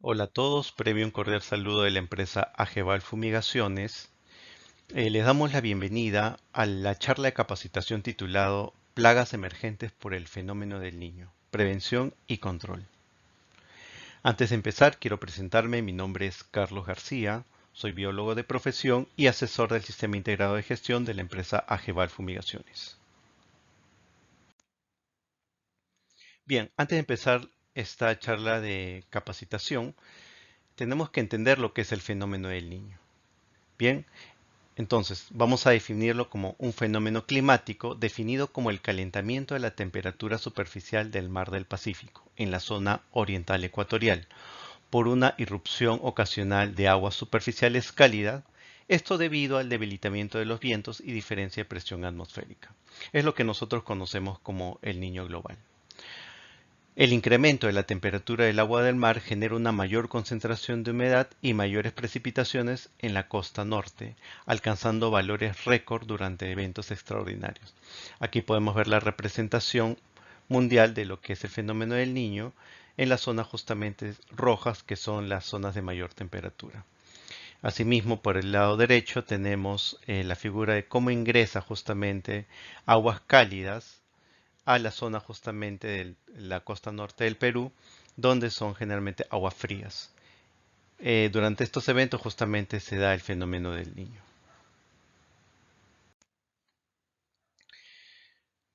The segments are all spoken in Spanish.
Hola a todos, previo un cordial saludo de la empresa Ageval Fumigaciones. Les damos la bienvenida a la charla de capacitación titulado Plagas emergentes por el fenómeno del Niño, prevención y control. Antes de empezar, quiero presentarme. Mi nombre es Carlos García, soy biólogo de profesión y asesor del sistema integrado de gestión de la empresa Ageval Fumigaciones. Bien, antes de empezar esta charla de capacitación, tenemos que entender lo que es el fenómeno del Niño. Bien, entonces, vamos a definirlo como un fenómeno climático definido como el calentamiento de la temperatura superficial del mar del Pacífico, en la zona oriental ecuatorial, por una irrupción ocasional de aguas superficiales cálidas, esto debido al debilitamiento de los vientos y diferencia de presión atmosférica. Es lo que nosotros conocemos como el Niño global. El incremento de la temperatura del agua del mar genera una mayor concentración de humedad y mayores precipitaciones en la costa norte, alcanzando valores récord durante eventos extraordinarios. Aquí podemos ver la representación mundial de lo que es el fenómeno del Niño en las zonas justamente rojas, que son las zonas de mayor temperatura. Asimismo, por el lado derecho tenemos la figura de cómo ingresa justamente aguas cálidas a la zona justamente de la costa norte del Perú, donde son generalmente aguas frías. Durante estos eventos justamente se da el fenómeno del Niño.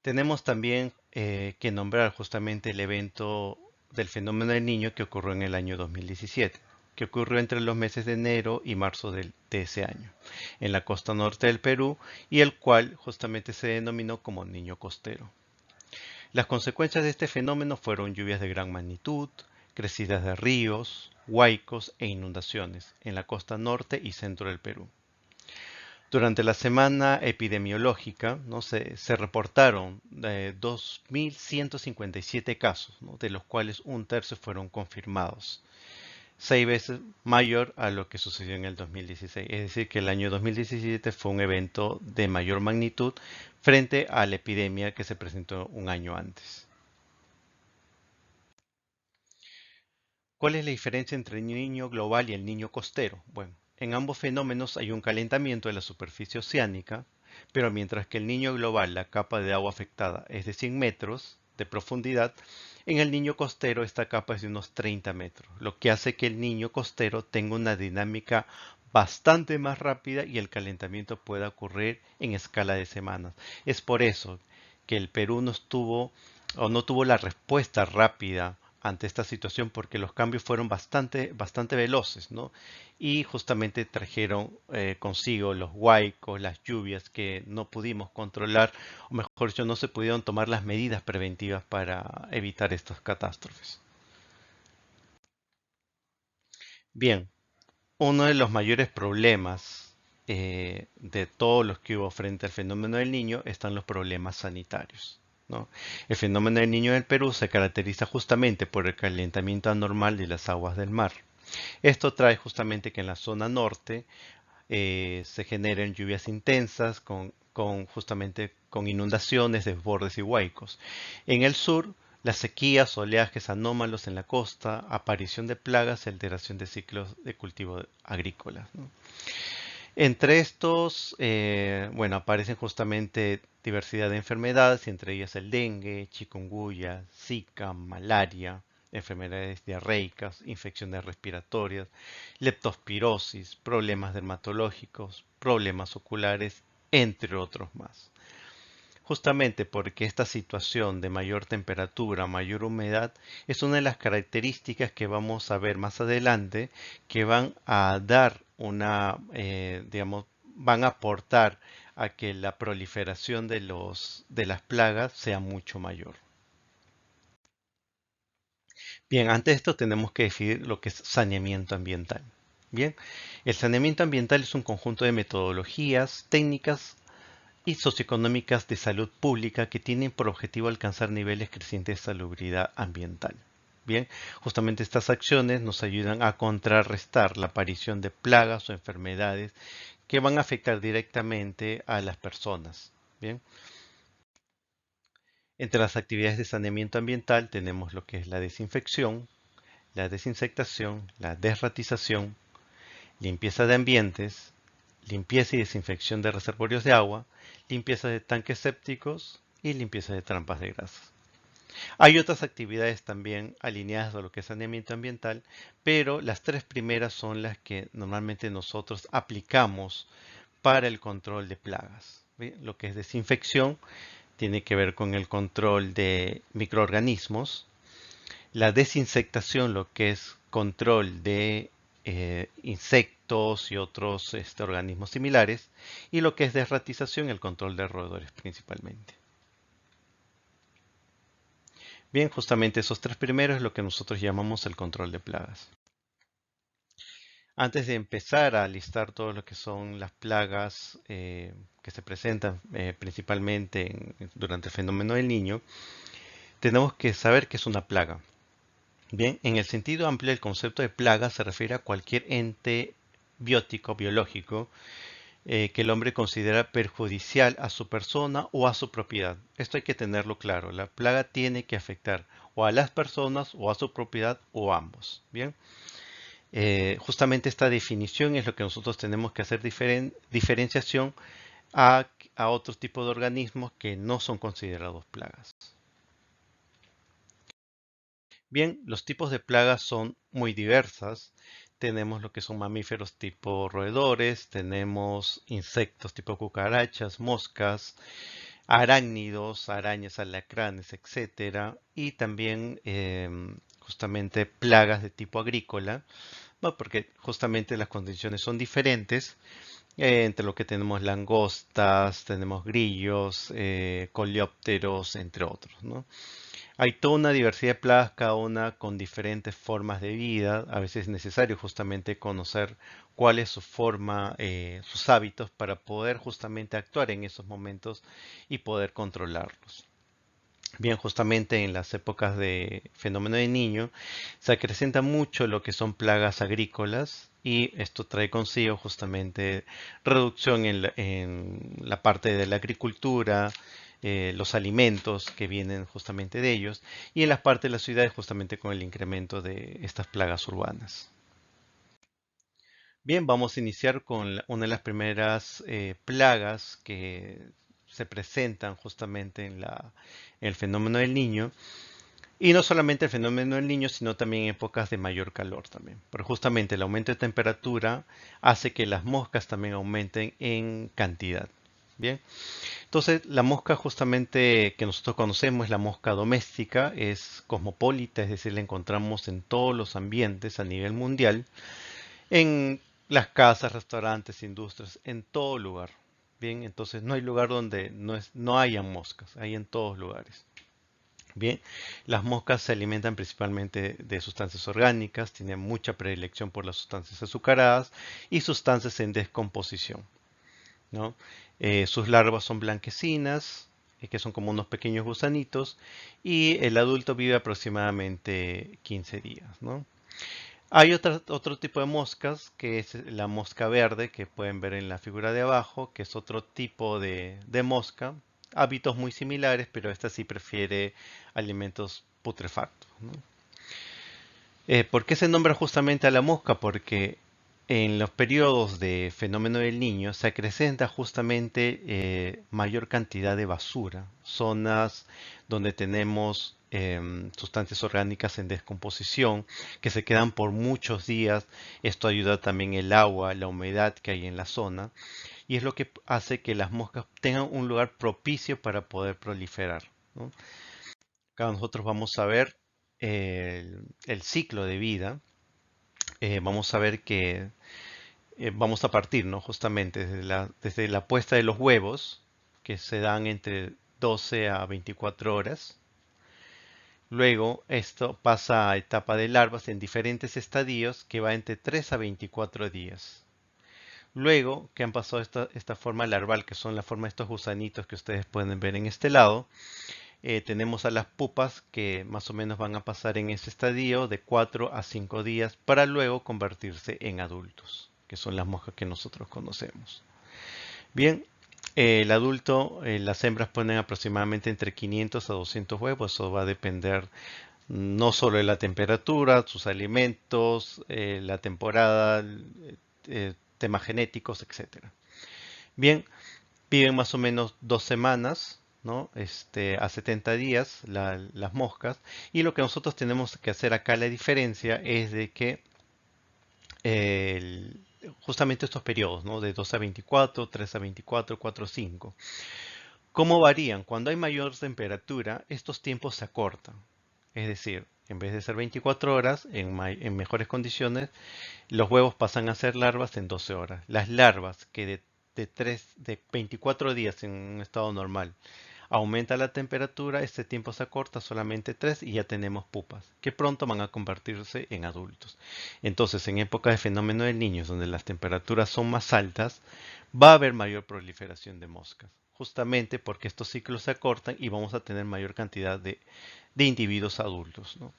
Tenemos también que nombrar justamente el evento del fenómeno del Niño que ocurrió en el año 2017, que ocurrió entre los meses de enero y marzo de ese año, en la costa norte del Perú, y el cual justamente se denominó como Niño Costero. Las consecuencias de este fenómeno fueron lluvias de gran magnitud, crecidas de ríos, huaicos e inundaciones en la costa norte y centro del Perú. Durante la semana epidemiológica, ¿no? se reportaron 2.157 casos, ¿no? de los cuales un tercio fueron confirmados, 6 veces mayor a lo que sucedió en el 2016. Es decir, que el año 2017 fue un evento de mayor magnitud frente a la epidemia que se presentó un año antes. ¿Cuál es la diferencia entre el niño global y el niño costero? Bueno, en ambos fenómenos hay un calentamiento de la superficie oceánica, pero mientras que el niño global, la capa de agua afectada es de 100 metros de profundidad, en el niño costero esta capa es de unos 30 metros, lo que hace que el niño costero tenga una dinámica bastante más rápida y el calentamiento pueda ocurrir en escala de semanas. Es por eso que el Perú no estuvo o no tuvo la respuesta rápida ante esta situación porque los cambios fueron bastante veloces, ¿no? Y justamente trajeron consigo los huaicos, las lluvias que no pudimos controlar, o mejor dicho, no se pudieron tomar las medidas preventivas para evitar estas catástrofes. Bien, uno de los mayores problemas de todos los que hubo frente al fenómeno del Niño están los problemas sanitarios, ¿no? El fenómeno del Niño en el Perú se caracteriza justamente por el calentamiento anormal de las aguas del mar. Esto trae justamente que en la zona norte se generen lluvias intensas justamente con inundaciones, desbordes y huaicos. En el sur, las sequías, oleajes anómalos en la costa, aparición de plagas y alteración de ciclos de cultivo agrícolas, ¿no? Entre estos, bueno, aparecen justamente diversidad de enfermedades, entre ellas el dengue, chikungunya, zika, malaria, enfermedades diarreicas, infecciones respiratorias, leptospirosis, problemas dermatológicos, problemas oculares, entre otros más. Justamente porque esta situación de mayor temperatura, mayor humedad, es una de las características que vamos a ver más adelante que van a dar digamos, van a aportar a que la proliferación de las plagas sea mucho mayor. Bien, antes de esto tenemos que definir lo que es saneamiento ambiental. Bien, el saneamiento ambiental es un conjunto de metodologías, técnicas y socioeconómicas de salud pública que tienen por objetivo alcanzar niveles crecientes de salubridad ambiental. Bien, justamente estas acciones nos ayudan a contrarrestar la aparición de plagas o enfermedades que van a afectar directamente a las personas. Bien, entre las actividades de saneamiento ambiental tenemos lo que es la desinfección, la desinsectación, la desratización, limpieza de ambientes, limpieza y desinfección de reservorios de agua, limpieza de tanques sépticos y limpieza de trampas de grasas. Hay otras actividades también alineadas a lo que es saneamiento ambiental, pero las tres primeras son las que normalmente nosotros aplicamos para el control de plagas. ¿Bien? Lo que es desinfección tiene que ver con el control de microorganismos. La desinsectación, lo que es control de insectos y otros organismos similares. Y lo que es desratización, el control de roedores principalmente. Bien, justamente esos tres primeros es lo que nosotros llamamos el control de plagas. Antes de empezar a listar todo lo que son las plagas que se presentan principalmente durante el fenómeno del niño, tenemos que saber qué es una plaga. Bien, en el sentido amplio el concepto de plaga se refiere a cualquier ente biótico, biológico, que el hombre considera perjudicial a su persona o a su propiedad. Esto hay que tenerlo claro. La plaga tiene que afectar o a las personas o a su propiedad o a ambos. Bien. Justamente esta definición es lo que nosotros tenemos que hacer diferenciación a otros tipos de organismos que no son considerados plagas. Bien, los tipos de plagas son muy diversas. Tenemos lo que son mamíferos tipo roedores, tenemos insectos tipo cucarachas, moscas, arácnidos, arañas, alacranes, etcétera, y también justamente plagas de tipo agrícola, ¿no? Porque justamente las condiciones son diferentes, entre lo que tenemos langostas, tenemos grillos, coleópteros, entre otros, ¿no? Hay toda una diversidad de plagas, cada una con diferentes formas de vida. A veces es necesario justamente conocer cuál es su forma, sus hábitos para poder justamente actuar en esos momentos y poder controlarlos. Bien, justamente en las épocas de fenómeno de niño se acrecenta mucho lo que son plagas agrícolas y esto trae consigo justamente reducción en la parte de la agricultura, los alimentos que vienen justamente de ellos y en las partes de las ciudades justamente con el incremento de estas plagas urbanas. Bien, vamos a iniciar con una de las primeras plagas que se presentan justamente en el fenómeno del niño. Y no solamente el fenómeno del niño, sino también en épocas de mayor calor también. Pero justamente el aumento de temperatura hace que las moscas también aumenten en cantidad. Bien, entonces la mosca justamente que nosotros conocemos es la mosca doméstica, es cosmopolita, es decir, la encontramos en todos los ambientes a nivel mundial en las casas, restaurantes, industrias, en todo lugar. Bien, entonces no hay lugar donde no haya moscas, hay en todos lugares. Bien, las moscas se alimentan principalmente de sustancias orgánicas, tienen mucha predilección por las sustancias azucaradas y sustancias en descomposición, ¿no? Sus larvas son blanquecinas, que son como unos pequeños gusanitos, y el adulto vive aproximadamente 15 días, ¿no? Hay otro tipo de moscas, que es la mosca verde, que pueden ver en la figura de abajo, que es otro tipo de mosca. Hábitos muy similares, pero esta sí prefiere alimentos putrefactos, ¿no? ¿Por qué se nombra justamente a la mosca? Porque en los periodos de fenómeno del niño se acrecenta justamente mayor cantidad de basura, zonas donde tenemos sustancias orgánicas en descomposición que se quedan por muchos días. Esto ayuda también el agua, la humedad que hay en la zona y es lo que hace que las moscas tengan un lugar propicio para poder proliferar, ¿no? Acá nosotros vamos a ver el ciclo de vida. Vamos a ver que vamos a partir, ¿no? Justamente desde la puesta de los huevos, que se dan entre 12 a 24 horas. Luego esto pasa a etapa de larvas en diferentes estadios que va entre 3 a 24 días. Luego que han pasado esta forma larval, que son la forma de estos gusanitos que ustedes pueden ver en este lado, tenemos a las pupas que más o menos van a pasar en ese estadio de 4 a 5 días para luego convertirse en adultos, que son las moscas que nosotros conocemos. Bien, el adulto, las hembras ponen aproximadamente entre 500 a 200 huevos, eso va a depender no solo la temperatura, sus alimentos, la temporada, temas genéticos, etcétera. Bien, viven más o menos 2 semanas, ¿no? A 70 días las moscas. Y lo que nosotros tenemos que hacer acá, la diferencia es de que el- justamente estos periodos, ¿no? De 2 a 24, 3 a 24, 4 a 5. ¿Cómo varían? Cuando hay mayor temperatura, estos tiempos se acortan. Es decir, en vez de ser 24 horas, en mejores condiciones, los huevos pasan a ser larvas en 12 horas. Las larvas que de 24 días en un estado normal aumenta la temperatura, este tiempo se acorta solamente 3 y ya tenemos pupas, que pronto van a convertirse en adultos. Entonces, en época de fenómeno del niño, donde las temperaturas son más altas, va a haber mayor proliferación de moscas, justamente porque estos ciclos se acortan y vamos a tener mayor cantidad de individuos adultos, ¿no?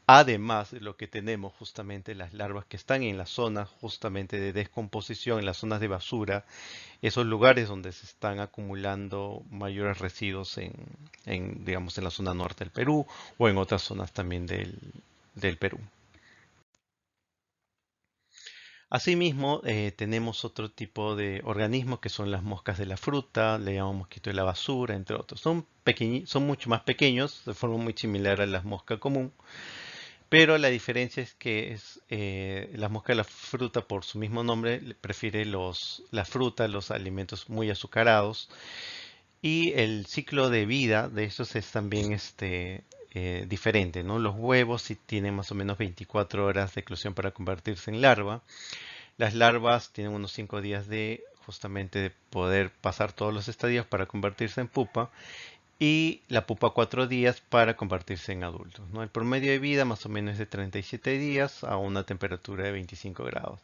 Además de lo que tenemos justamente las larvas que están en las zonas justamente de descomposición, en las zonas de basura, esos lugares donde se están acumulando mayores residuos digamos, en la zona norte del Perú o en otras zonas también del Perú. Asimismo, tenemos otro tipo de organismos que son las moscas de la fruta, le llamamos mosquito de la basura, entre otros. Son mucho más pequeños, de forma muy similar a las moscas común, pero la diferencia es que la mosca de la fruta, por su mismo nombre, prefiere la fruta, los alimentos muy azucarados. Y el ciclo de vida de estos es también diferente, ¿no? Los huevos sí tienen más o menos 24 horas de eclosión para convertirse en larva. Las larvas tienen unos 5 días de justamente de poder pasar todos los estadios para convertirse en pupa y la pupa 4 días para convertirse en adultos, ¿no? El promedio de vida más o menos es de 37 días a una temperatura de 25 grados.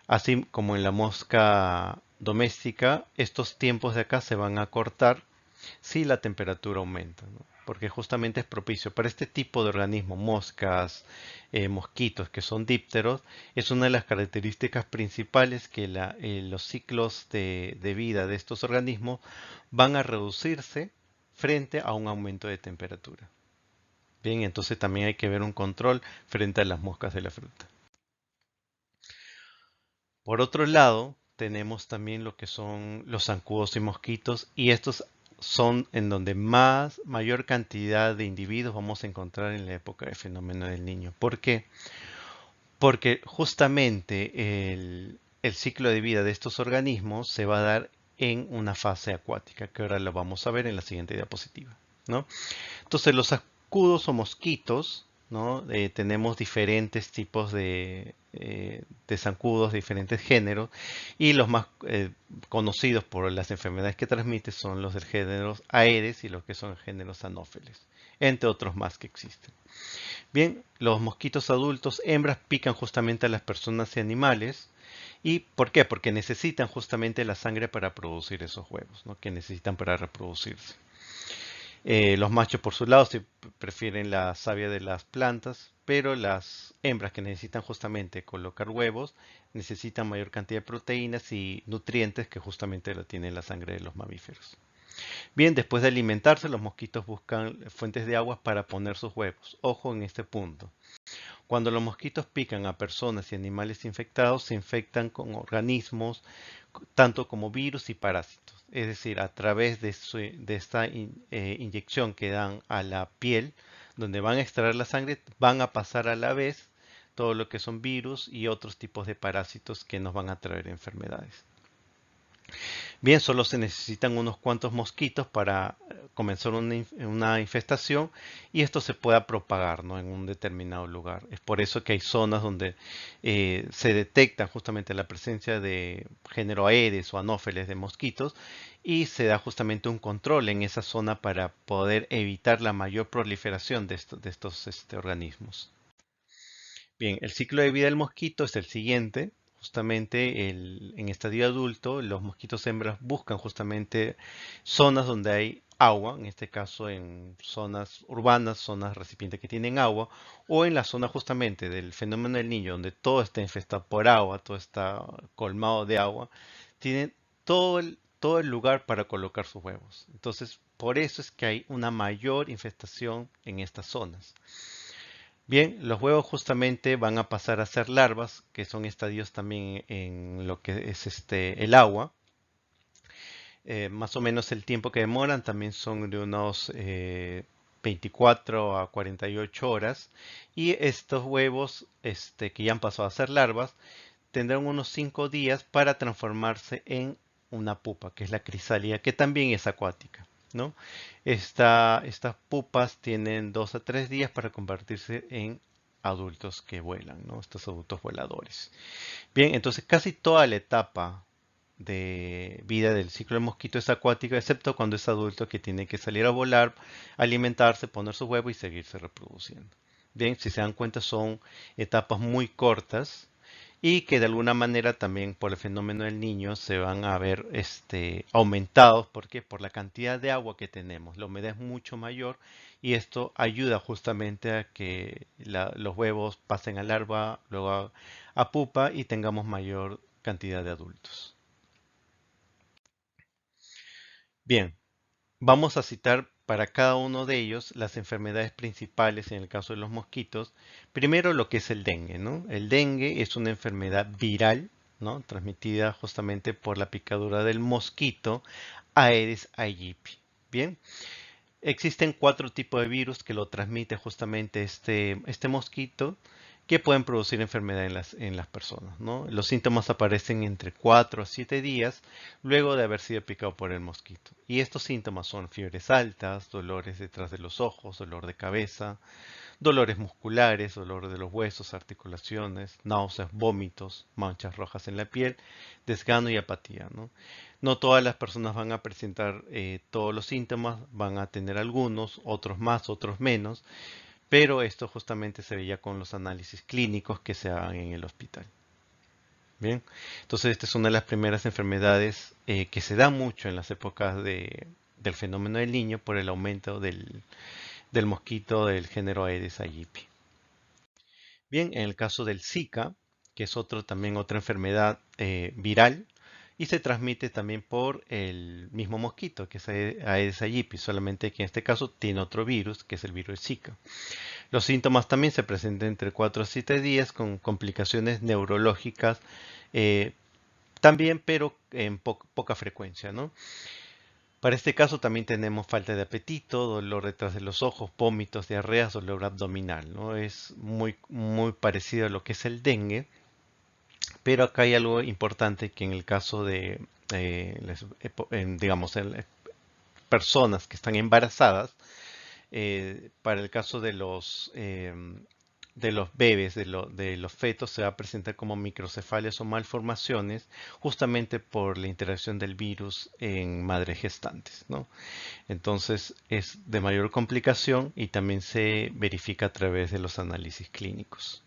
Así como en la mosca doméstica, estos tiempos de acá se van a cortar si la temperatura aumenta, ¿no? Porque justamente es propicio para este tipo de organismos, moscas, mosquitos que son dípteros, es una de las características principales que los ciclos de vida de estos organismos van a reducirse frente a un aumento de temperatura. Bien, entonces también hay que ver un control frente a las moscas de la fruta. Por otro lado, tenemos también lo que son los zancudos y mosquitos, y estos son en donde mayor cantidad de individuos vamos a encontrar en la época del fenómeno del niño. ¿Por qué? Porque justamente el ciclo de vida de estos organismos se va a dar en una fase acuática, que ahora lo vamos a ver en la siguiente diapositiva, ¿no? Entonces los zancudos o mosquitos, ¿no? Tenemos diferentes tipos de zancudos, de diferentes géneros, y los más conocidos por las enfermedades que transmiten son los del género Aedes y los que son géneros Anopheles, entre otros más que existen. Bien, los mosquitos adultos hembras pican justamente a las personas y animales. ¿Y por qué? Porque necesitan justamente la sangre para producir esos huevos, ¿no? Que necesitan para reproducirse. Los machos por su lado prefieren la savia de las plantas, pero las hembras que necesitan justamente colocar huevos necesitan mayor cantidad de proteínas y nutrientes que justamente lo tiene la sangre de los mamíferos. Bien, después de alimentarse, los mosquitos buscan fuentes de agua para poner sus huevos. Ojo en este punto. Cuando los mosquitos pican a personas y animales infectados, se infectan con organismos tanto como virus y parásitos. Es decir, a través de esta inyección que dan a la piel, donde van a extraer la sangre, van a pasar a la vez todo lo que son virus y otros tipos de parásitos que nos van a traer enfermedades. Bien, solo se necesitan unos cuantos mosquitos para comenzar una infestación y esto se pueda propagar, ¿no? En un determinado lugar. Es por eso que hay zonas donde se detecta justamente la presencia de género Aedes o anófeles de mosquitos y se da justamente un control en esa zona para poder evitar la mayor proliferación de estos organismos. Bien, el ciclo de vida del mosquito es el siguiente. Justamente en estadio adulto, los mosquitos hembras buscan justamente zonas donde hay agua, en este caso en zonas urbanas, zonas recipientes que tienen agua, o en la zona justamente del fenómeno del niño, donde todo está infestado por agua, todo está colmado de agua, tienen todo el lugar para colocar sus huevos. Entonces, por eso es que hay una mayor infestación en estas zonas. Bien, los huevos justamente van a pasar a ser larvas, que son estadios también en lo que es el agua. Más o menos el tiempo que demoran también son de unos 24 a 48 horas. Y estos huevos que ya han pasado a ser larvas tendrán unos 5 días para transformarse en una pupa, que es la crisálida, que también es acuática, ¿no? Estas pupas tienen 2 a 3 días para convertirse en adultos que vuelan, ¿no? Estos adultos voladores. Bien, entonces casi toda la etapa de vida del ciclo del mosquito es acuático, excepto cuando es adulto que tiene que salir a volar, alimentarse, poner su huevo y seguirse reproduciendo. Bien, si se dan cuenta son etapas muy cortas y que de alguna manera también por el fenómeno del niño se van a ver aumentados. ¿Por qué? Por la cantidad de agua que tenemos. La humedad es mucho mayor y esto ayuda justamente a que los huevos pasen a larva, luego a pupa y tengamos mayor cantidad de adultos. Bien, vamos a citar para cada uno de ellos las enfermedades principales en el caso de los mosquitos. Primero lo que es el dengue, ¿no? El dengue es una enfermedad viral, ¿no? Transmitida justamente por la picadura del mosquito Aedes aegypti. Bien, existen 4 tipos de virus que lo transmite justamente este mosquito que pueden producir enfermedad en las personas, ¿no? Los síntomas aparecen entre 4 a 7 días luego de haber sido picado por el mosquito. Y estos síntomas son fiebres altas, dolores detrás de los ojos, dolor de cabeza, dolores musculares, dolor de los huesos, articulaciones, náuseas, vómitos, manchas rojas en la piel, desgano y apatía, ¿no? No todas las personas van a presentar todos los síntomas, van a tener algunos, otros más, otros menos, pero esto justamente se veía con los análisis clínicos que se hagan en el hospital. Bien, entonces esta es una de las primeras enfermedades que se da mucho en las épocas del fenómeno del niño por el aumento del mosquito del género Aedes aegypti. Bien, en el caso del Zika, que es también otra enfermedad viral, y se transmite también por el mismo mosquito, que es Aedes aegypti, solamente que en este caso tiene otro virus, que es el virus Zika. Los síntomas también se presentan entre 4 a 7 días con complicaciones neurológicas también, pero en poca frecuencia, ¿no? Para este caso también tenemos falta de apetito, dolor detrás de los ojos, vómitos, diarreas, dolor abdominal, ¿no? Es muy parecido a lo que es el dengue, pero acá hay algo importante que en el caso de, digamos, personas que están embarazadas, para el caso de los bebés, de los fetos, se va a presentar como microcefalias o malformaciones justamente por la interacción del virus en madres gestantes, ¿no? Entonces es de mayor complicación y también se verifica a través de los análisis clínicos.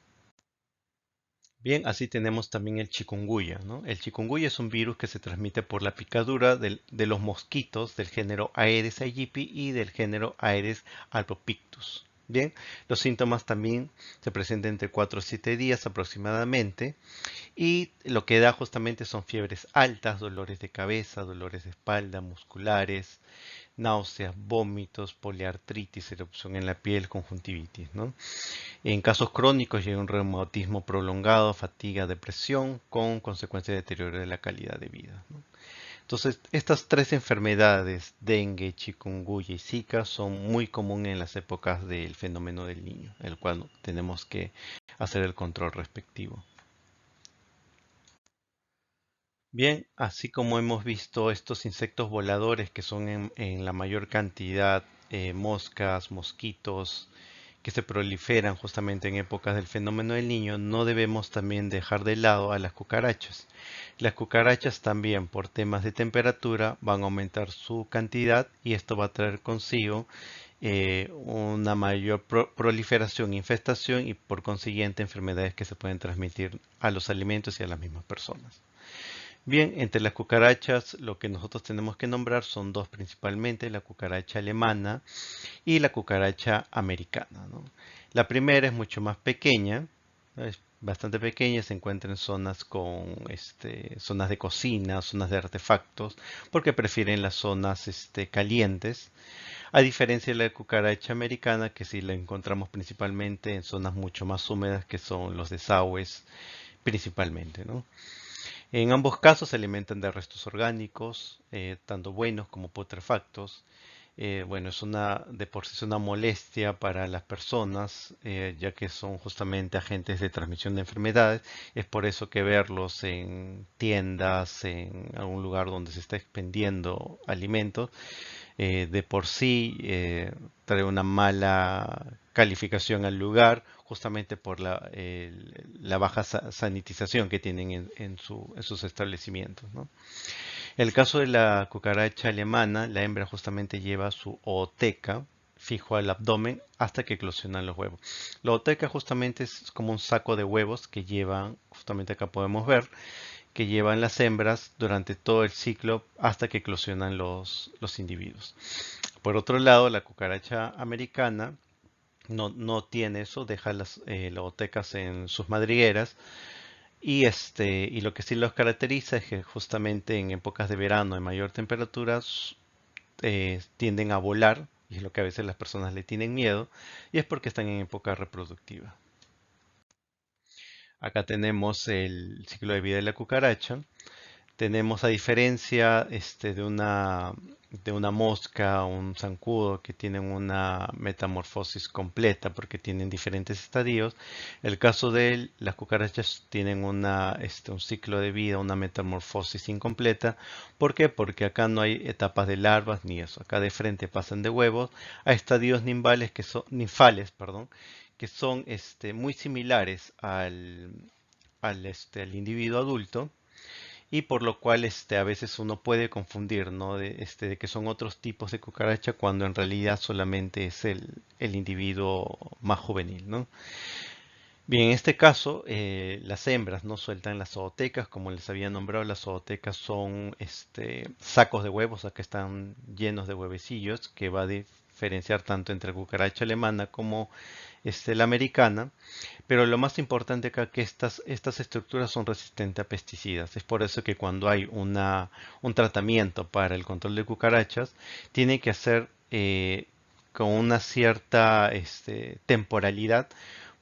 Bien, así tenemos también el chikungunya, ¿no? El chikungunya es un virus que se transmite por la picadura de los mosquitos del género Aedes aegypti y del género Aedes albopictus. Bien, los síntomas también se presentan entre 4 a 7 días aproximadamente y lo que da justamente son fiebres altas, dolores de cabeza, dolores de espalda, musculares, náuseas, vómitos, poliartritis, erupción en la piel, conjuntivitis, ¿no? En casos crónicos llega un reumatismo prolongado, fatiga, depresión, con consecuencia de deterioro de la calidad de vida, ¿no? Entonces, estas 3 enfermedades, dengue, chikungunya y zika, son muy comunes en las épocas del fenómeno del niño, el cual tenemos que hacer el control respectivo. Bien, así como hemos visto estos insectos voladores que son en la mayor cantidad moscas, mosquitos, que se proliferan justamente en épocas del fenómeno del niño, no debemos también dejar de lado a las cucarachas. Las cucarachas también por temas de temperatura van a aumentar su cantidad y esto va a traer consigo una mayor proliferación, infestación y por consiguiente enfermedades que se pueden transmitir a los alimentos y a las mismas personas. Bien, entre las cucarachas lo que nosotros tenemos que nombrar son dos principalmente, la cucaracha alemana y la cucaracha americana, ¿no? La primera es mucho más pequeña, es bastante pequeñas, se encuentran en zonas zonas de cocina, zonas de artefactos, porque prefieren las zonas calientes, a diferencia de la cucaracha americana, que sí la encontramos principalmente en zonas mucho más húmedas, que son los desagües principalmente, ¿no? En ambos casos se alimentan de restos orgánicos, tanto buenos como putrefactos. Bueno, de por sí es una molestia para las personas, ya que son justamente agentes de transmisión de enfermedades. Es por eso que verlos en tiendas, en algún lugar donde se está expendiendo alimentos, de por sí trae una mala calificación al lugar, justamente por la baja sanitización que tienen en sus establecimientos, ¿no? En el caso de la cucaracha alemana, la hembra justamente lleva su ooteca fijo al abdomen hasta que eclosionan los huevos. La ooteca justamente es como un saco de huevos que llevan, justamente acá podemos ver, que llevan las hembras durante todo el ciclo hasta que eclosionan los individuos. Por otro lado, la cucaracha americana no tiene eso, deja las ootecas en sus madrigueras y lo que sí los caracteriza es que justamente en épocas de verano de mayor temperatura tienden a volar, y es lo que a veces las personas le tienen miedo, y es porque están en época reproductiva. Acá tenemos el ciclo de vida de la cucaracha. Tenemos a diferencia de una mosca o un zancudo que tienen una metamorfosis completa porque tienen diferentes estadios. El caso de las cucarachas tienen un ciclo de vida, una metamorfosis incompleta. ¿Por qué? Porque acá no hay etapas de larvas ni eso. Acá de frente pasan de huevos a estadios ninfales, perdón, que son muy similares al individuo adulto y por lo cual a veces uno puede confundir, ¿no? De que son otros tipos de cucaracha cuando en realidad solamente es el individuo más juvenil, ¿no? Bien, en este caso, las hembras no sueltan las zootecas, como les había nombrado, las zootecas son sacos de huevos, que están llenos de huevecillos, que va a diferenciar tanto entre cucaracha alemana como la americana. Pero lo más importante acá es que estas estructuras son resistentes a pesticidas. Es por eso que cuando hay un tratamiento para el control de cucarachas, tiene que hacer con una cierta temporalidad,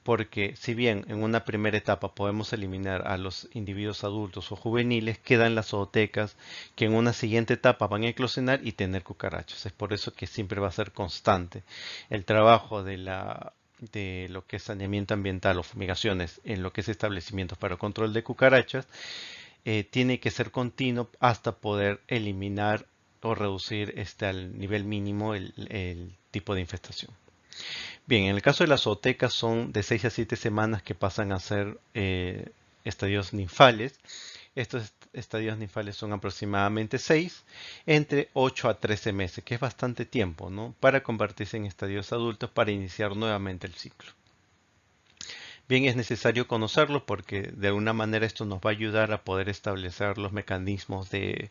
porque si bien en una primera etapa podemos eliminar a los individuos adultos o juveniles, quedan las zootecas que en una siguiente etapa van a eclosionar y tener cucarachas. Es por eso que siempre va a ser constante el trabajo de lo que es saneamiento ambiental o fumigaciones en lo que es establecimientos para control de cucarachas, tiene que ser continuo hasta poder eliminar o reducir al nivel mínimo el tipo de infestación. Bien, en el caso de las zootecas son de 6 a 7 semanas que pasan a ser estadios ninfales. Estos estadios ninfales son aproximadamente 6, entre 8 a 13 meses, que es bastante tiempo, ¿no? Para convertirse en estadios adultos para iniciar nuevamente el ciclo. Bien, es necesario conocerlo porque de alguna manera esto nos va a ayudar a poder establecer los mecanismos eh,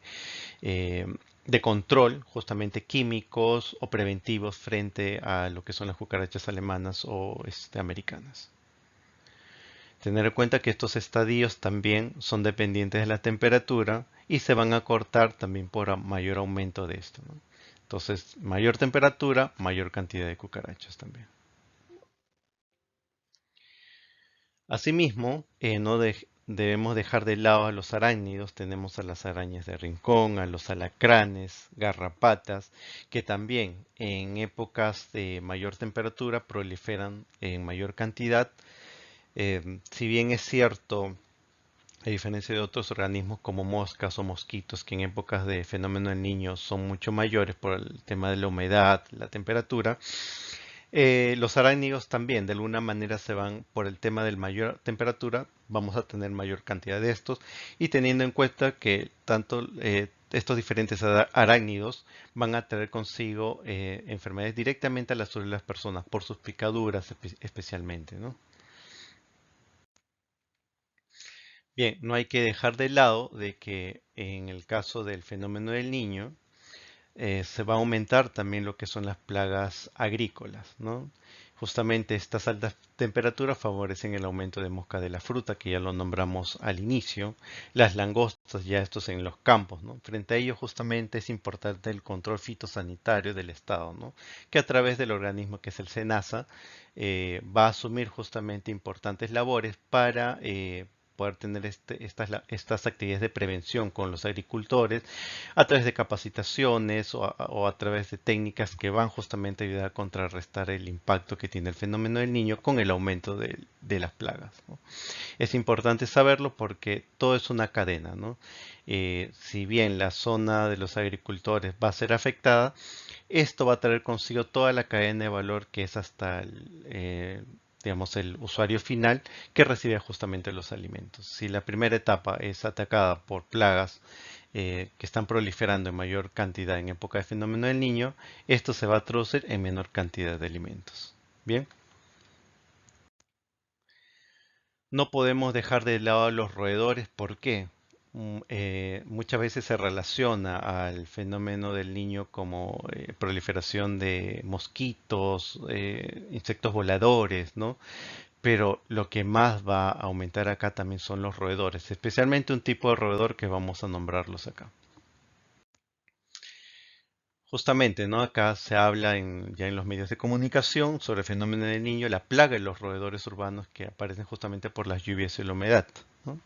de control, justamente químicos o preventivos frente a lo que son las cucarachas alemanas o americanas. Tener en cuenta que estos estadios también son dependientes de la temperatura y se van a cortar también por mayor aumento de esto, ¿no? Entonces, mayor temperatura, mayor cantidad de cucarachas también. Asimismo, debemos dejar de lado a los arácnidos. Tenemos a las arañas de rincón, a los alacranes, garrapatas, que también en épocas de mayor temperatura proliferan en mayor cantidad. Si bien es cierto, a diferencia de otros organismos como moscas o mosquitos, que en épocas de fenómeno del niño son mucho mayores por el tema de la humedad, la temperatura, los arácnidos también de alguna manera se van por el tema de mayor temperatura, vamos a tener mayor cantidad de estos, y teniendo en cuenta que tanto estos diferentes arácnidos van a traer consigo enfermedades directamente a la salud de las personas por sus picaduras especialmente, ¿no? Bien, no hay que dejar de lado de que en el caso del fenómeno del niño, se va a aumentar también lo que son las plagas agrícolas, ¿no? Justamente estas altas temperaturas favorecen el aumento de mosca de la fruta, que ya lo nombramos al inicio, las langostas, ya estos en los campos, ¿no? Frente a ello, justamente es importante el control fitosanitario del Estado, ¿no? Que a través del organismo que es el SENASA va a asumir justamente importantes labores para poder tener estas actividades de prevención con los agricultores a través de capacitaciones o a través de técnicas que van justamente a ayudar a contrarrestar el impacto que tiene el fenómeno del niño con el aumento de las plagas, ¿no? Es importante saberlo porque todo es una cadena, ¿no? Si bien la zona de los agricultores va a ser afectada, esto va a traer consigo toda la cadena de valor que es hasta digamos, el usuario final que recibe justamente los alimentos. Si la primera etapa es atacada por plagas que están proliferando en mayor cantidad en época de fenómeno del niño, esto se va a traducir en menor cantidad de alimentos. Bien, no podemos dejar de lado a los roedores. ¿Por qué? Muchas veces se relaciona al fenómeno del niño como proliferación de mosquitos, insectos voladores, ¿no? Pero lo que más va a aumentar acá también son los roedores, especialmente un tipo de roedor que vamos a nombrarlos acá. Justamente, ¿no? Acá se habla ya en los medios de comunicación sobre el fenómeno del niño, la plaga de los roedores urbanos que aparecen justamente por las lluvias y la humedad, ¿no?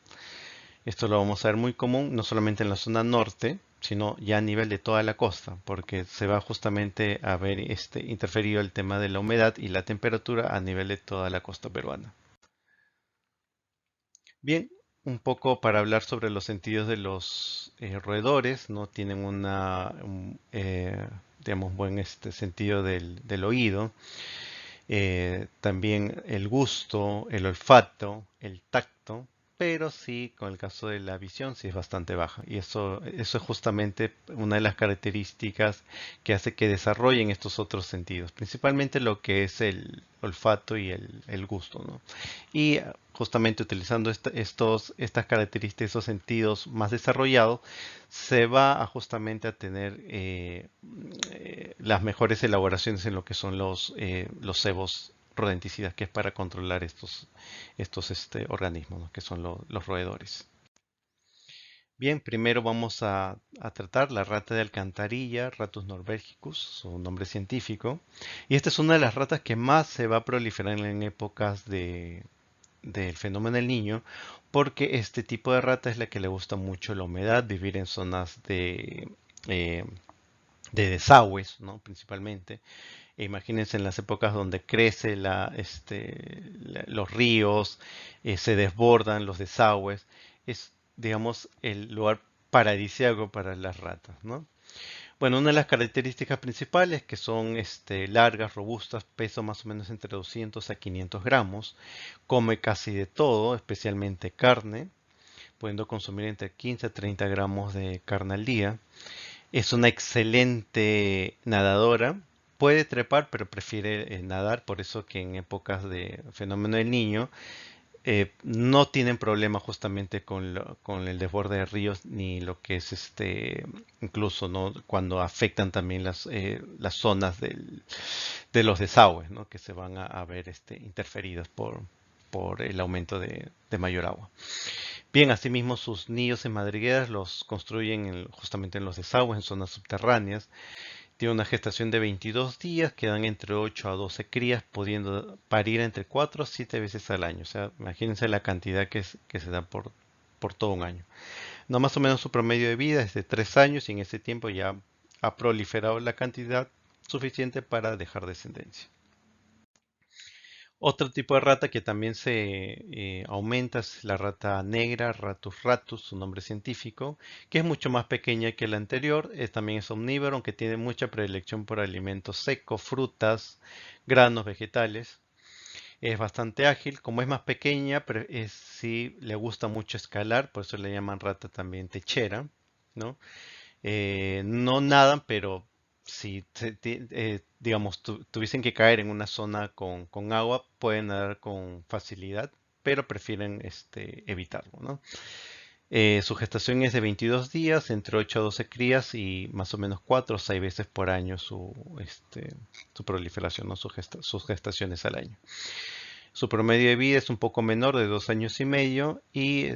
Esto lo vamos a ver muy común, no solamente en la zona norte, sino ya a nivel de toda la costa, porque se va justamente a ver interferido el tema de la humedad y la temperatura a nivel de toda la costa peruana. Bien, un poco para hablar sobre los sentidos de los roedores, ¿no? Tienen digamos, buen sentido del oído, también el gusto, el olfato, el tacto, pero sí, con el caso de la visión, sí es bastante baja. Y eso es justamente una de las características que hace que desarrollen estos otros sentidos, principalmente lo que es el olfato y el gusto, ¿no? Y justamente utilizando estas características, estos sentidos más desarrollados, se va a justamente a tener las mejores elaboraciones en lo que son los cebos rodenticidas, que es para controlar estos organismos, ¿no? Que son los roedores. Bien, primero vamos a tratar la rata de alcantarilla, Ratus norvegicus, su nombre científico. Y esta es una de las ratas que más se va a proliferar en épocas del fenómeno del niño, porque este tipo de rata es la que le gusta mucho la humedad, vivir en zonas eh, de desagües, ¿no? Principalmente. E imagínense en las épocas donde crece los ríos, se desbordan los desagües, es, digamos, el lugar paradisíaco para las ratas, ¿no? Bueno, una de las características principales que son largas, robustas, peso más o menos entre 200 a 500 gramos, come casi de todo, especialmente carne, pudiendo consumir entre 15 a 30 gramos de carne al día. Es una excelente nadadora, puede trepar, pero prefiere nadar, por eso que en épocas de fenómeno del niño no tienen problema justamente con el desborde de ríos ni lo que es incluso no cuando afectan también las zonas de los desagües, ¿no? Que se van a ver interferidas por el aumento de mayor agua. Bien, asimismo sus nidos en madrigueras los construyen justamente en los desagües, en zonas subterráneas. Tiene una gestación de 22 días, que dan entre 8 a 12 crías, pudiendo parir entre 4 a 7 veces al año. O sea, imagínense la cantidad que se da por todo un año. No, más o menos su promedio de vida es de 3 años y en ese tiempo ya ha proliferado la cantidad suficiente para dejar descendencia. Otro tipo de rata que también se aumenta es la rata negra, Ratus ratus, su nombre científico, que es mucho más pequeña que la anterior. También es omnívoro, aunque tiene mucha predilección por alimentos secos, frutas, granos, vegetales. Es bastante ágil, como es más pequeña, pero sí le gusta mucho escalar, por eso le llaman rata también techera, ¿no? No nadan, pero si digamos tuviesen que caer en una zona con agua, pueden nadar con facilidad, pero prefieren evitarlo, ¿no? Su gestación es de 22 días, entre 8 a 12 crías y más o menos 4 o 6 veces por año su proliferación, ¿no? Sus gestaciones al año. Su promedio de vida es un poco menor, de 2 años y medio, y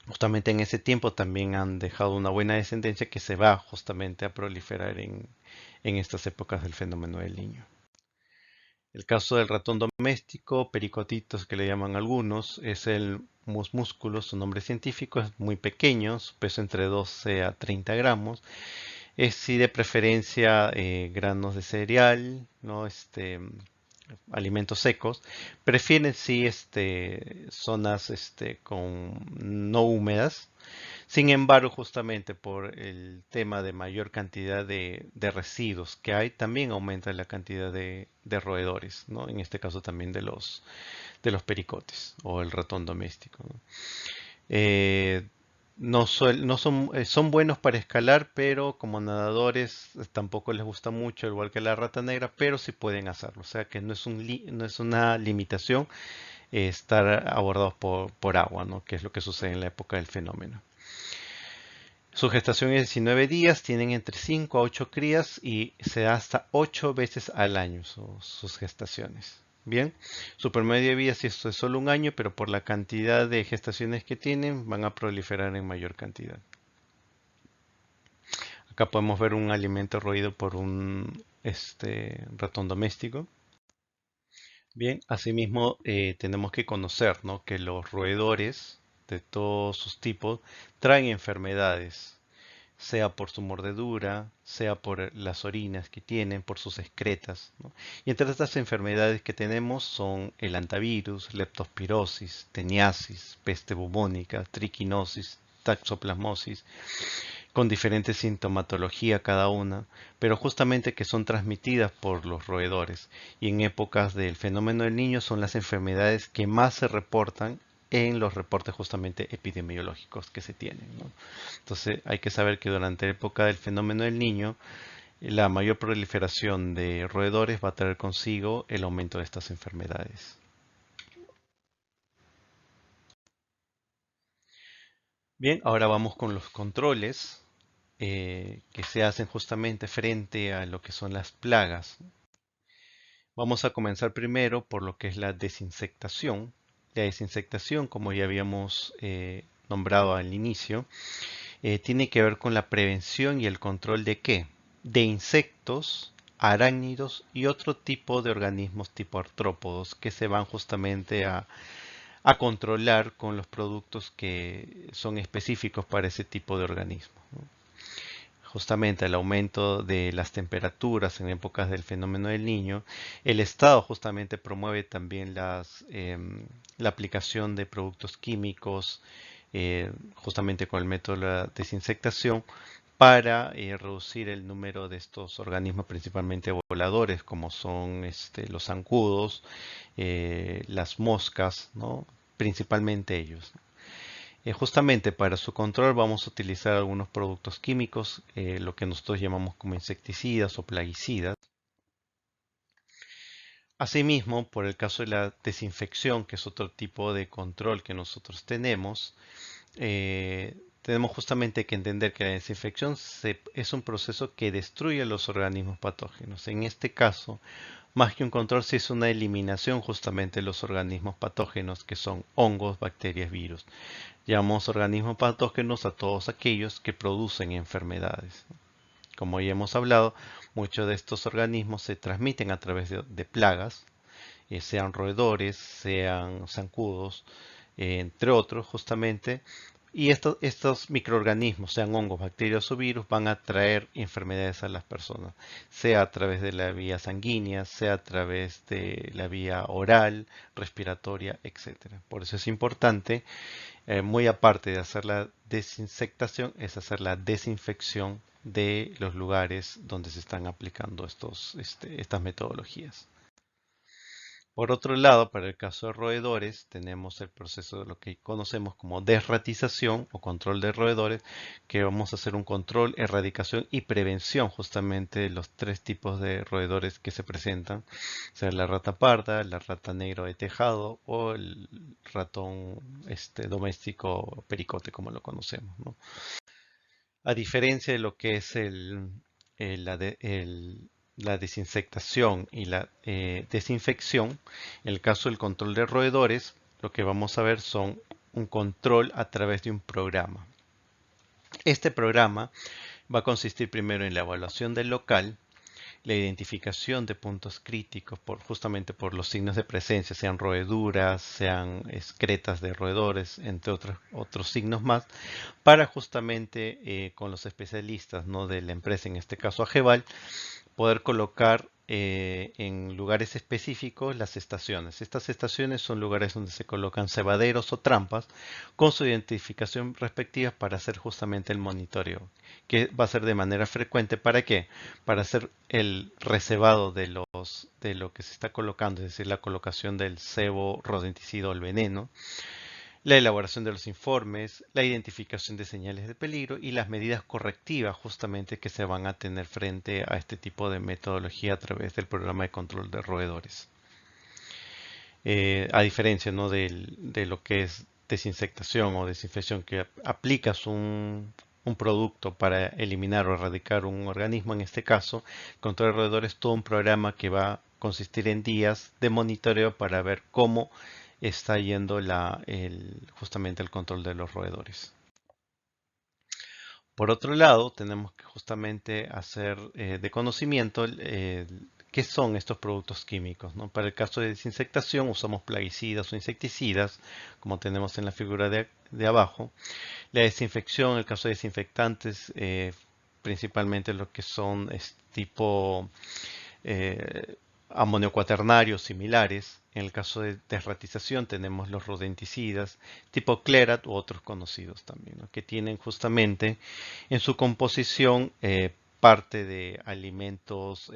justamente en ese tiempo también han dejado una buena descendencia que se va justamente a proliferar en estas épocas del fenómeno del niño. El caso del ratón doméstico, pericotitos que le llaman algunos, es el mus musculus, su nombre científico, es muy pequeño, su peso entre 12 a 30 gramos, es sí de preferencia granos de cereal, ¿no? Alimentos secos, prefieren sí zonas con no húmedas. Sin embargo, justamente por el tema de mayor cantidad de residuos que hay, también aumenta la cantidad de roedores, ¿no? En este caso también de los pericotes o el ratón doméstico, ¿no? Eh, no son buenos para escalar, pero como nadadores tampoco les gusta mucho, igual que la rata negra, pero sí pueden hacerlo. O sea que no es una limitación estar abordados por agua, ¿no? Que es lo que sucede en la época del fenómeno. Su gestación es 19 días, tienen entre 5 a 8 crías y se da hasta 8 veces al año sus gestaciones. Bien, su promedio de vida si esto es solo un año, pero por la cantidad de gestaciones que tienen van a proliferar en mayor cantidad. Acá podemos ver un alimento roído por un ratón doméstico. Bien, asimismo tenemos que conocer, ¿no? Que los roedores de todos sus tipos traen enfermedades, sea por su mordedura, sea por las orinas que tienen, por sus excretas, ¿no? Y entre estas enfermedades que tenemos son el hantavirus, leptospirosis, teniasis, peste bubónica, triquinosis, taxoplasmosis, con diferente sintomatología cada una, pero justamente que son transmitidas por los roedores. Y en épocas del fenómeno del niño son las enfermedades que más se reportan en los reportes justamente epidemiológicos que se tienen, ¿no? Entonces hay que saber que durante la época del fenómeno del niño, la mayor proliferación de roedores va a traer consigo el aumento de estas enfermedades. Bien, ahora vamos con los controles que se hacen justamente frente a lo que son las plagas. Vamos a comenzar primero por lo que es la desinsectación. La desinsectación, como ya habíamos nombrado al inicio, tiene que ver con la prevención y el control de qué? De insectos, arácnidos y otro tipo de organismos tipo artrópodos que se van justamente a controlar con los productos que son específicos para ese tipo de organismos, ¿no? Justamente el aumento de las temperaturas en épocas del fenómeno del niño, el Estado justamente promueve también la aplicación de productos químicos, justamente con el método de la desinsectación, para reducir el número de estos organismos principalmente voladores, como son los zancudos, las moscas, ¿no? Principalmente ellos. Justamente para su control vamos a utilizar algunos productos químicos, lo que nosotros llamamos como insecticidas o plaguicidas. Asimismo, por el caso de la desinfección, que es otro tipo de control que nosotros tenemos justamente que entender que la desinfección es un proceso que destruye los organismos patógenos. En este caso, más que un control, se es una eliminación justamente de los organismos patógenos, que son hongos, bacterias, virus. Llamamos organismos patógenos a todos aquellos que producen enfermedades. Como ya hemos hablado, muchos de estos organismos se transmiten a través de plagas, sean roedores, sean zancudos, entre otros, justamente. Y estos microorganismos, sean hongos, bacterias o virus, van a traer enfermedades a las personas, sea a través de la vía sanguínea, sea a través de la vía oral, respiratoria, etcétera. Por eso es importante, muy aparte de hacer la desinsectación, es hacer la desinfección de los lugares donde se están aplicando estas metodologías. Por otro lado, para el caso de roedores, tenemos el proceso de lo que conocemos como desratización o control de roedores, que vamos a hacer un control, erradicación y prevención justamente de los tres tipos de roedores que se presentan, sea la rata parda, la rata negro de tejado o el ratón doméstico pericote, como lo conocemos, ¿no? A diferencia de lo que es la desinsectación y la desinfección, en el caso del control de roedores, lo que vamos a ver son un control a través de un programa. Este programa va a consistir primero en la evaluación del local, la identificación de puntos críticos justamente por los signos de presencia, sean roeduras, sean excretas de roedores, entre otros signos más, para justamente con los especialistas, ¿no?, de la empresa, en este caso Ageval, poder colocar en lugares específicos las estaciones. Estas estaciones son lugares donde se colocan cebaderos o trampas con su identificación respectiva para hacer justamente el monitoreo, que va a ser de manera frecuente. ¿Para qué? Para hacer el recebado de lo que se está colocando, es decir, la colocación del cebo, rodenticida o el veneno, la elaboración de los informes, la identificación de señales de peligro y las medidas correctivas justamente que se van a tener frente a este tipo de metodología a través del programa de control de roedores. A diferencia, ¿no?, de lo que es desinsectación o desinfección, que aplicas un producto para eliminar o erradicar un organismo, en este caso, control de roedores es todo un programa que va a consistir en días de monitoreo para ver cómo está yendo justamente el control de los roedores. Por otro lado, tenemos que justamente hacer de conocimiento qué son estos productos químicos, ¿no? Para el caso de desinfectación usamos plaguicidas o insecticidas, como tenemos en la figura de abajo. La desinfección, en el caso de desinfectantes, principalmente lo que son tipo eh, amonio cuaternarios similares. En el caso de desratización tenemos los rodenticidas tipo Clerat u otros conocidos también, ¿no?, que tienen justamente en su composición parte de alimentos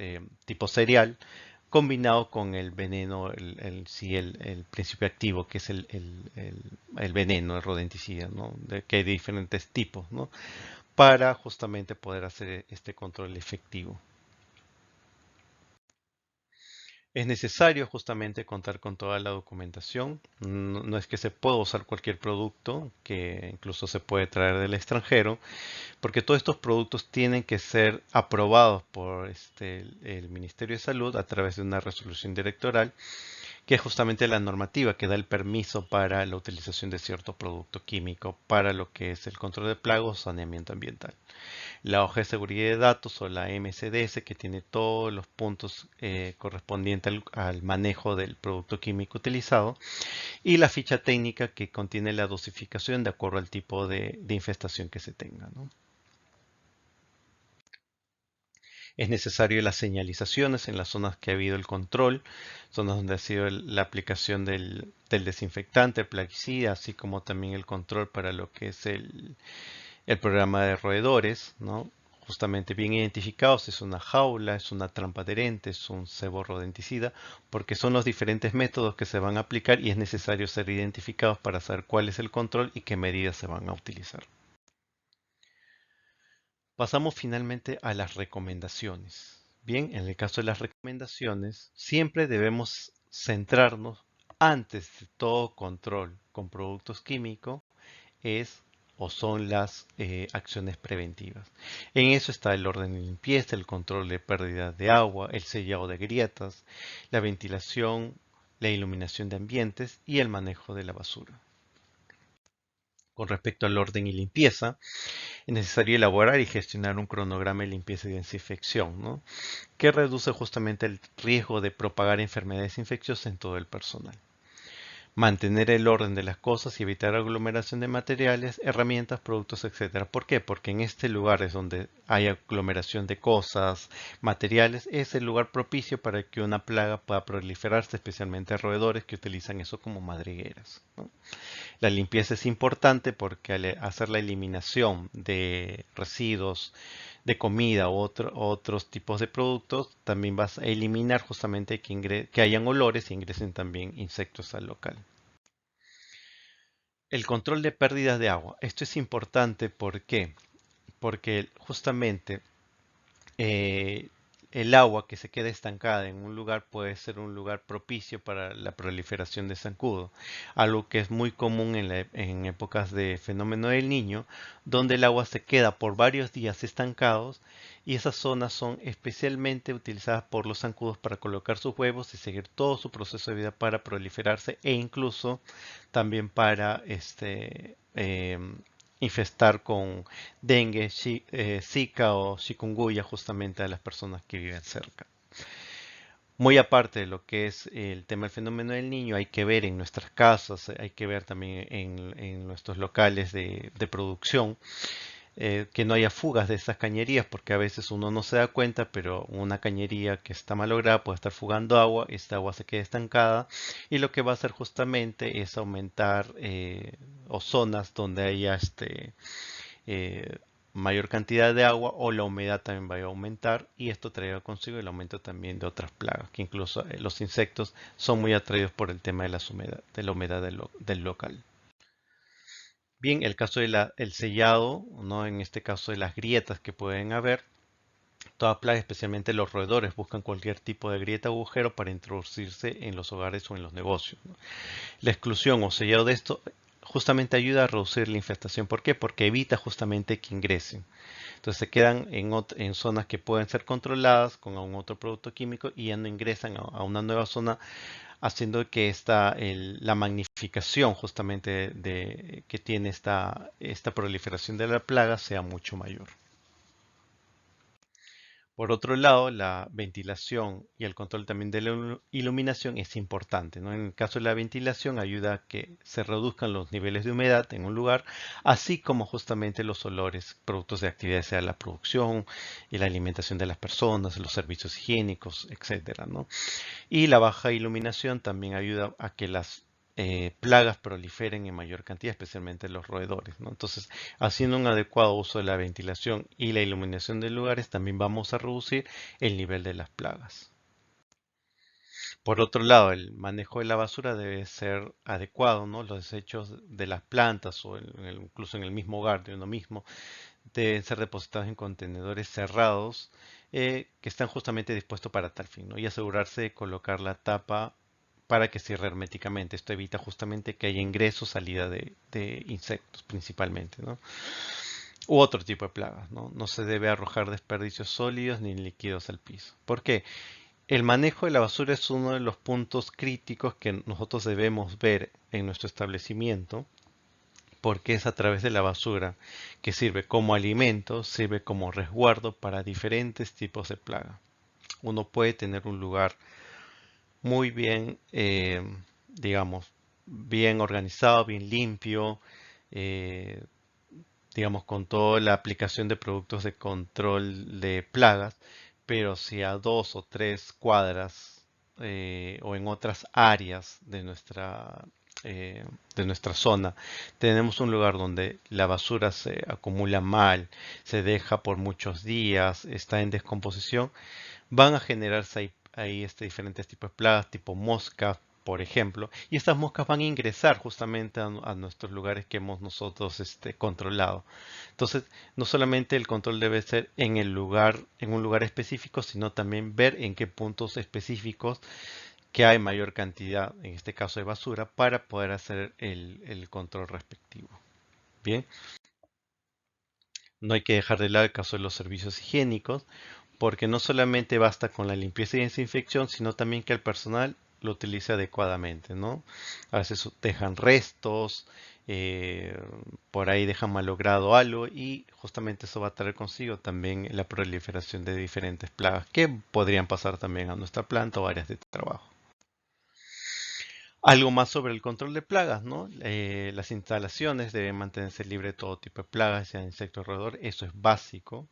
tipo cereal combinado con el veneno, el principio activo, que es el veneno, el rodenticida, ¿no?, que hay diferentes tipos, ¿no?, para justamente poder hacer este control efectivo. Es necesario justamente contar con toda la documentación. No es que se pueda usar cualquier producto, que incluso se puede traer del extranjero, porque todos estos productos tienen que ser aprobados por el Ministerio de Salud a través de una resolución directoral, que es justamente la normativa que da el permiso para la utilización de cierto producto químico para lo que es el control de plagas o saneamiento ambiental. La hoja de seguridad de datos o la MCDS, que tiene todos los puntos correspondientes al manejo del producto químico utilizado, y la ficha técnica, que contiene la dosificación de acuerdo al tipo de infestación que se tenga, ¿no? Es necesario las señalizaciones en las zonas que ha habido el control, zonas donde ha sido la aplicación del desinfectante, el plaguicida, así como también el control para lo que es el programa de roedores, ¿no? Justamente bien identificados, es una jaula, es una trampa adherente, es un cebo rodenticida, porque son los diferentes métodos que se van a aplicar y es necesario ser identificados para saber cuál es el control y qué medidas se van a utilizar. Pasamos finalmente a las recomendaciones. Bien, en el caso de las recomendaciones, siempre debemos centrarnos, antes de todo control con productos químicos, es o son las acciones preventivas. En eso está el orden de limpieza, el control de pérdida de agua, el sellado de grietas, la ventilación, la iluminación de ambientes y el manejo de la basura. Con respecto al orden y limpieza, es necesario elaborar y gestionar un cronograma de limpieza y desinfección, ¿no?, que reduce justamente el riesgo de propagar enfermedades infecciosas en todo el personal. Mantener el orden de las cosas y evitar aglomeración de materiales, herramientas, productos, etcétera. ¿Por qué? Porque en este lugar es donde hay aglomeración de cosas, materiales, es el lugar propicio para que una plaga pueda proliferarse, especialmente roedores que utilizan eso como madrigueras, ¿no? La limpieza es importante porque al hacer la eliminación de residuos de comida u otros tipos de productos, también vas a eliminar justamente que hayan olores y ingresen también insectos al local. El control de pérdidas de agua. Esto es importante, ¿por qué? Porque justamente eh, el agua que se queda estancada en un lugar puede ser un lugar propicio para la proliferación de zancudo, algo que es muy común en épocas de fenómeno del niño, donde el agua se queda por varios días estancados y esas zonas son especialmente utilizadas por los zancudos para colocar sus huevos y seguir todo su proceso de vida para proliferarse e incluso también para infestar con dengue, Zika o chikungunya justamente a las personas que viven cerca. Muy aparte de lo que es el tema del fenómeno del niño, hay que ver en nuestras casas, hay que ver también en nuestros locales de producción, que no haya fugas de estas cañerías, porque a veces uno no se da cuenta, pero una cañería que está malograda puede estar fugando agua, esta agua se queda estancada y lo que va a hacer justamente es aumentar o zonas donde haya eh, mayor cantidad de agua o la humedad también va a aumentar y esto traerá consigo el aumento también de otras plagas, que incluso los insectos son muy atraídos por el tema de de la humedad del local. Bien, el caso el sellado, ¿no? En este caso de las grietas que pueden haber, toda plaga, especialmente los roedores, buscan cualquier tipo de grieta o agujero para introducirse en los hogares o en los negocios, ¿no? La exclusión o sellado de esto justamente ayuda a reducir la infestación. ¿Por qué? Porque evita justamente que ingresen. Entonces se quedan en zonas que pueden ser controladas con algún otro producto químico y ya no ingresan a una nueva zona, haciendo que la magnificación justamente que tiene esta proliferación de la plaga sea mucho mayor. Por otro lado, la ventilación y el control también de la iluminación es importante, ¿no? En el caso de la ventilación ayuda a que se reduzcan los niveles de humedad en un lugar, así como justamente los olores, productos de actividad, sea la producción y la alimentación de las personas, los servicios higiénicos, etcétera, ¿no? Y la baja iluminación también ayuda a que las plagas proliferen en mayor cantidad, especialmente los roedores, ¿no? Entonces, haciendo un adecuado uso de la ventilación y la iluminación de lugares, también vamos a reducir el nivel de las plagas. Por otro lado, el manejo de la basura debe ser adecuado, ¿no? Los desechos de las plantas o incluso en el mismo hogar de uno mismo deben ser depositados en contenedores cerrados que están justamente dispuestos para tal fin, ¿no? Y asegurarse de colocar la tapa para que cierre herméticamente. Esto evita justamente que haya ingreso o salida de insectos principalmente, ¿no? U otro tipo de plagas, ¿no? No se debe arrojar desperdicios sólidos ni líquidos al piso. ¿Por qué? El manejo de la basura es uno de los puntos críticos que nosotros debemos ver en nuestro establecimiento porque es a través de la basura que sirve como alimento, sirve como resguardo para diferentes tipos de plaga. Uno puede tener un lugar muy bien, digamos, bien organizado, bien limpio, eh, digamos, con toda la aplicación de productos de control de plagas, pero si a 2 o 3 cuadras o en otras áreas de nuestra zona tenemos un lugar donde la basura se acumula mal, se deja por muchos días, está en descomposición, van a generarse ahí diferentes tipos de plagas, tipo moscas, por ejemplo, y estas moscas van a ingresar justamente a nuestros lugares que hemos nosotros controlado. Entonces, no solamente el control debe ser en el lugar, en un lugar específico, sino también ver en qué puntos específicos que hay mayor cantidad, en este caso de basura, para poder hacer el control respectivo. Bien, no hay que dejar de lado el caso de los servicios higiénicos, porque no solamente basta con la limpieza y desinfección, sino también que el personal lo utilice adecuadamente, ¿no? A veces dejan restos, eh, por ahí dejan malogrado algo y justamente eso va a traer consigo también la proliferación de diferentes plagas que podrían pasar también a nuestra planta o áreas de trabajo. Algo más sobre el control de plagas, ¿no? Las instalaciones deben mantenerse libres de todo tipo de plagas, sean insectos roedores, eso es básico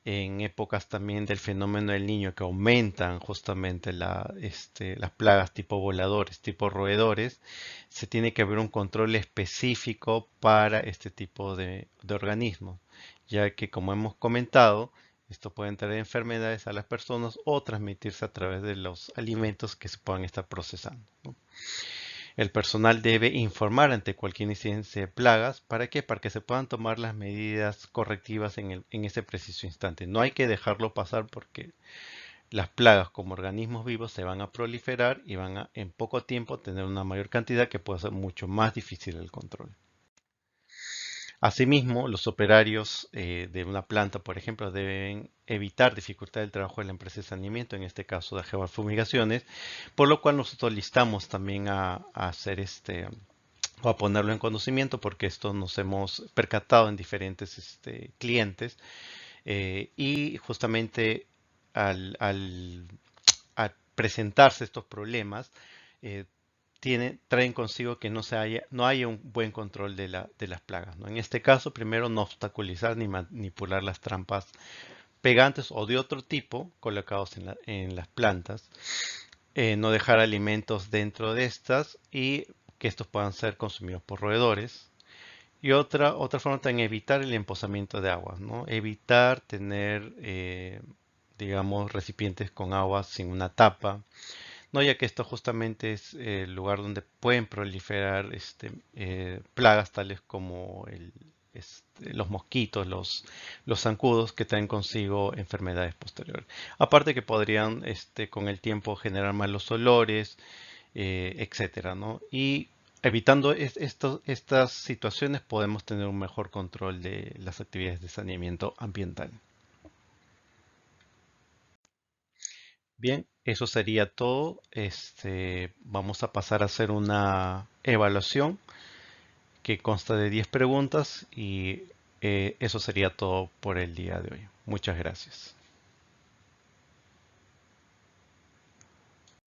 en épocas también del fenómeno del niño que aumentan justamente las plagas tipo voladores, tipo roedores, se tiene que haber un control específico para este tipo de organismos, ya que como hemos comentado, Esto puede traer enfermedades a las personas o transmitirse a través de los alimentos que se puedan estar procesando, ¿no? El personal debe informar ante cualquier incidencia de plagas. ¿Para qué? Para que se puedan tomar las medidas correctivas en ese preciso instante. No hay que dejarlo pasar porque las plagas como organismos vivos se van a proliferar y van a en poco tiempo tener una mayor cantidad que puede ser mucho más difícil el control. Asimismo, los operarios de una planta, por ejemplo, deben evitar dificultar el trabajo de la empresa de saneamiento, en este caso de geofumigaciones, por lo cual nosotros listamos también a hacer o a ponerlo en conocimiento, porque esto nos hemos percatado en diferentes clientes y justamente al presentarse estos problemas, eh, traen consigo que no haya un buen control de las plagas, ¿no? En este caso, primero no obstaculizar ni manipular las trampas pegantes o de otro tipo colocados en las plantas, no dejar alimentos dentro de estas y que estos puedan ser consumidos por roedores. Y otra forma también evitar el emposamiento de agua, ¿no? Evitar tener, digamos, recipientes con agua sin una tapa, ¿no? Ya que esto justamente es el lugar donde pueden proliferar plagas tales como los mosquitos, los zancudos que traen consigo enfermedades posteriores. Aparte que podrían con el tiempo generar malos olores, etcétera, ¿no? Y evitando estas situaciones podemos tener un mejor control de las actividades de saneamiento ambiental. Bien, eso sería todo. Vamos a pasar a hacer una evaluación que consta de 10 preguntas y eso sería todo por el día de hoy. Muchas gracias.